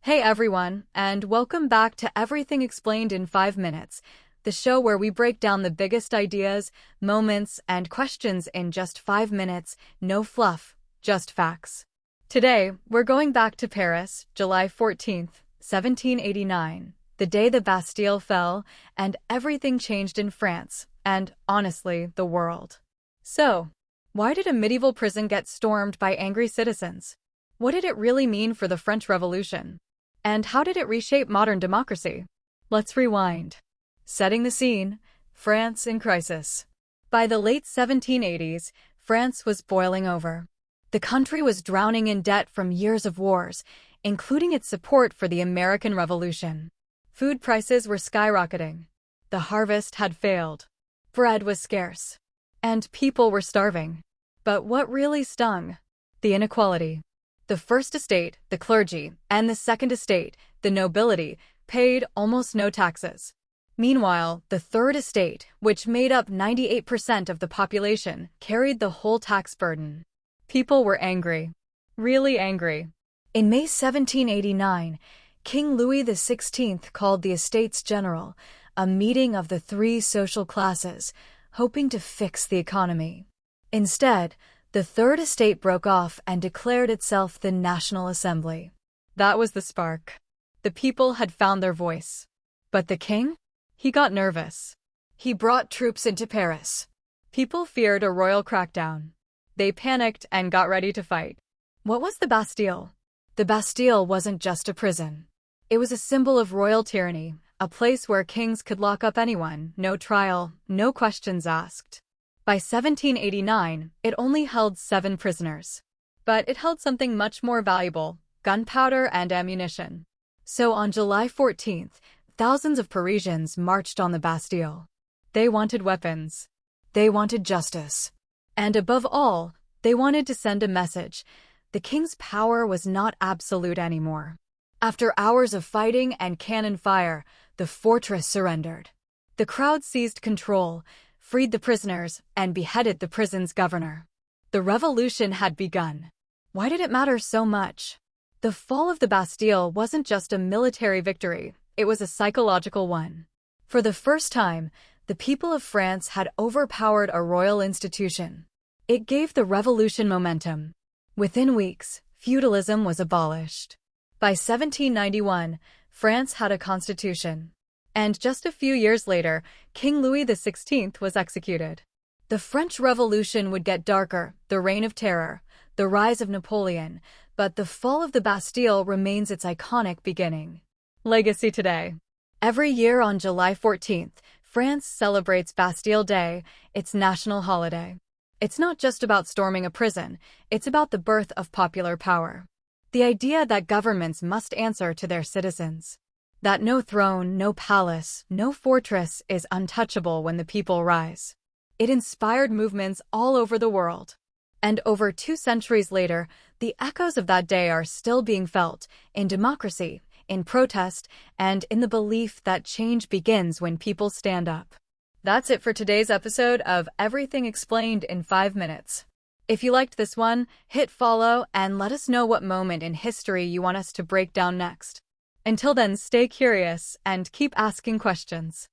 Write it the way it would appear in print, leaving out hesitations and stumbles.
Hey everyone, and welcome back to Everything Explained in 5 Minutes, the show where we break down the biggest ideas, moments, and questions in just 5 minutes, no fluff, just facts. Today, we're going back to Paris, July 14th, 1789, the day the Bastille fell, and everything changed in France, and, honestly, the world. So, why did a medieval prison get stormed by angry citizens? What did it really mean for the French Revolution? And how did it reshape modern democracy? Let's rewind. Setting the scene, France in crisis. By the late 1780s, France was boiling over. The country was drowning in debt from years of wars, including its support for the American Revolution. Food prices were skyrocketing. The harvest had failed. Bread was scarce. And people were starving. But what really stung? The inequality. The first estate, the clergy, and the second estate, the nobility, paid almost no taxes. Meanwhile, the third estate, which made up 98% of the population, carried the whole tax burden. People were angry. Really angry. In May 1789, King Louis XVI called the Estates General, a meeting of the three social classes, hoping to fix the economy. Instead, the Third Estate broke off and declared itself the National Assembly. That was the spark. The people had found their voice. But the king? He got nervous. He brought troops into Paris. People feared a royal crackdown. They panicked and got ready to fight. What was the Bastille? The Bastille wasn't just a prison. It was a symbol of royal tyranny, a place where kings could lock up anyone, no trial, no questions asked. By 1789, it only held 7 prisoners. But it held something much more valuable: gunpowder and ammunition. So on July 14th, thousands of Parisians marched on the Bastille. They wanted weapons. They wanted justice. And above all, they wanted to send a message: the king's power was not absolute anymore. After hours of fighting and cannon fire, the fortress surrendered. The crowd seized control, freed the prisoners, and beheaded the prison's governor. The revolution had begun. Why did it matter so much? The fall of the Bastille wasn't just a military victory, it was a psychological one. For the first time, the people of France had overpowered a royal institution. It gave the revolution momentum. Within weeks, feudalism was abolished. By 1791, France had a constitution. And just a few years later, King Louis XVI was executed. The French Revolution would get darker, the Reign of Terror, the rise of Napoleon, but the fall of the Bastille remains its iconic beginning. Legacy today. Every year on July 14th, France celebrates Bastille Day, its national holiday. It's not just about storming a prison, it's about the birth of popular power. The idea that governments must answer to their citizens. That no throne, no palace, no fortress is untouchable when the people rise. It inspired movements all over the world. And over 2 centuries later, the echoes of that day are still being felt in democracy, in protest, and in the belief that change begins when people stand up. That's it for today's episode of Everything Explained in 5 Minutes. If you liked this one, hit follow and let us know what moment in history you want us to break down next. Until then, stay curious and keep asking questions.